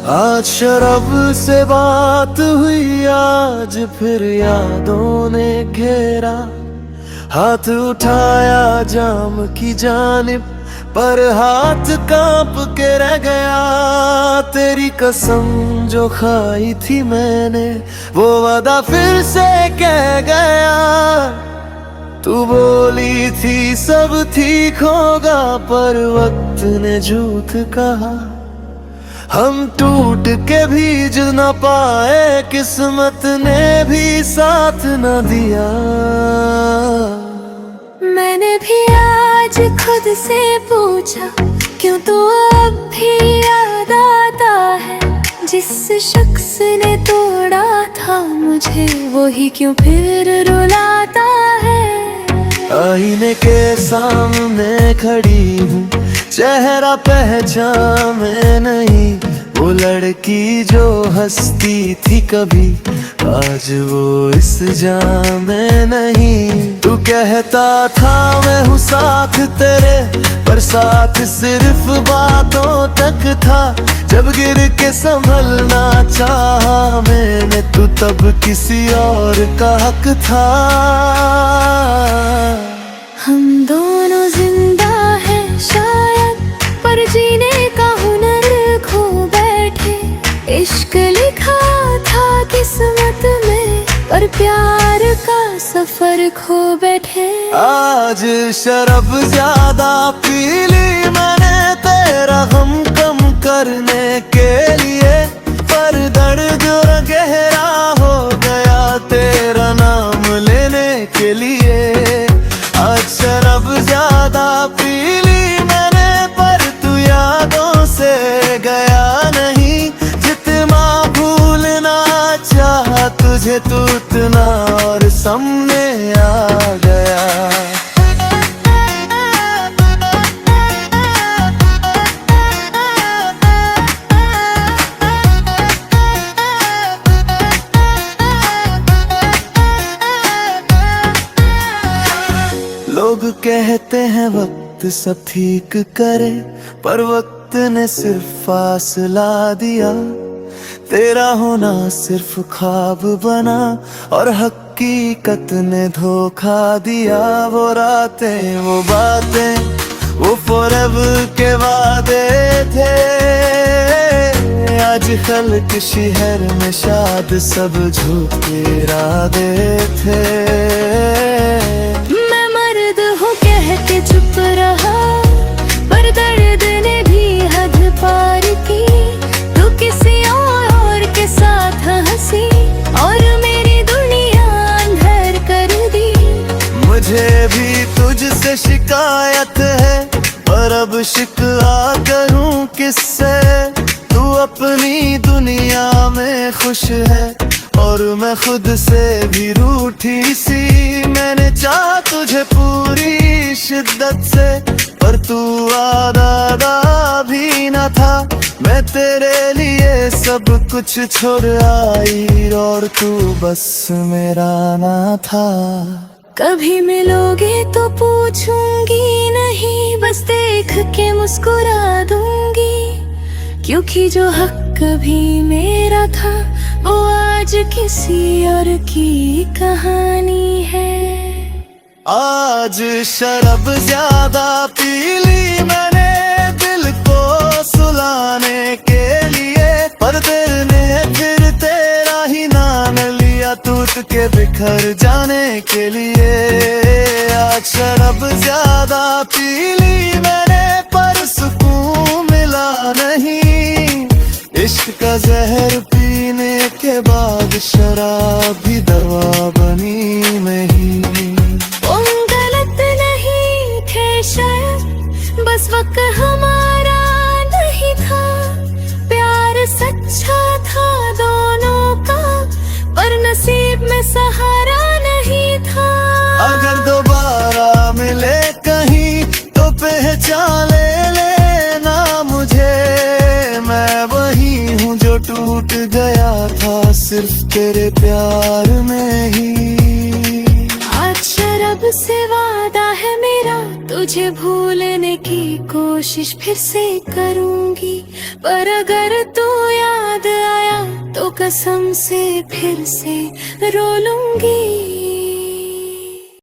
आज शराब से बात हुई, आज फिर यादों ने घेरा। हाथ उठाया जाम की जानिब, पर हाथ कांप के रह गया। तेरी कसम जो खाई थी मैंने, वो वादा फिर से कह गया। तू बोली थी सब ठीक होगा, पर वक्त ने झूठ कहा। हम टूट के भी जुड़ न पाए, किस्मत ने भी साथ न दिया। मैंने भी आज खुद से पूछा, क्यों तो अब भी याद आता है। जिस शख्स ने तोड़ा था मुझे, वही क्यों फिर रुलाता है। आईने के सामने खड़ी हूँ, चेहरा पहचाने नहीं। वो लड़की जो हंसती थी कभी, आज वो इस जाम में नहीं। तू कहता था मैं हूँ साथ तेरे, पर साथ सिर्फ बातों तक था। जब गिर के संभलना चाहा मैंने, तू तब किसी और का हक था। हम दोनों जिंदा हैं शायद, पर जीने का हुनर खो बैठे। इश्क लिखा था किस्मत में, पर प्यार का सफर खो बैठे। आज शराब ज्यादा पी ली मैंने, तेरा गम कम करने के लिए। पर दर्द गहरा हो गया तेरा नाम लेने के लिए। आज शराब ज्यादा पी ली मैंने, पर तू यादों से गया नहीं। जितना भूलना चाहा तुझे, तू उतना और सामने आ गया। लोग कहते हैं वक्त सब ठीक करे, पर वक्त ने सिर्फ फासला दिया। तेरा होना सिर्फ ख्वाब बना, और हकीकत ने धोखा दिया। वो रातें वो बातें वो फॉरएवर के वादे थे। आज खल्क शहर में शाद सब झूठे इरादे थे। के चुप रहा, पर दर्द ने भी हद पार की। तू किसी और के साथ हंसी, और मेरी दुनिया अंधर कर दी। मुझे भी तुझसे शिकायत है, पर अब शिकवा करूं किससे। तू अपनी दुनिया में खुश है, और मैं खुद से भी रूठी सी। मैंने चाहा तुझे पूरी शिद्दत से, पर तू आदा भी न था। मैं तेरे लिए सब कुछ छोड़ आई, और तू बस मेरा ना था। कभी मिलोगे तो पूछूंगी नहीं, बस देख के मुस्कुरा दूंगी। क्योंकि जो हक कभी मेरा था, वो आज किसी और की कहानी है। आज शराब ज्यादा पी ली मैंने, दिल को सुलाने के लिए। पर दिल ने फिर तेरा ही नाम लिया, टूट के बिखर जाने के लिए। आज शराब ज्यादा पी ली मैंने, पर सुकून मिला नहीं। इश्क का जहर पीने के बाद, शराब भी दवा बनी नहीं। गलत नहीं थे शायद, बस वक्त हमारा नहीं था। प्यार सच्चा था दोनों का, पर नसीब में सहारा नहीं था। अगर दोबारा मिले कहीं, तो पहचान लेना मुझे। मैं वही हूँ जो टूट गया था, सिर्फ तेरे प्यार में ही। आज शराब से वादा है मेरा, तुझे भूलने की कोशिश कोशिश फिर से करूंगी, पर अगर तू याद आया तो कसम से फिर से रो लूंगी।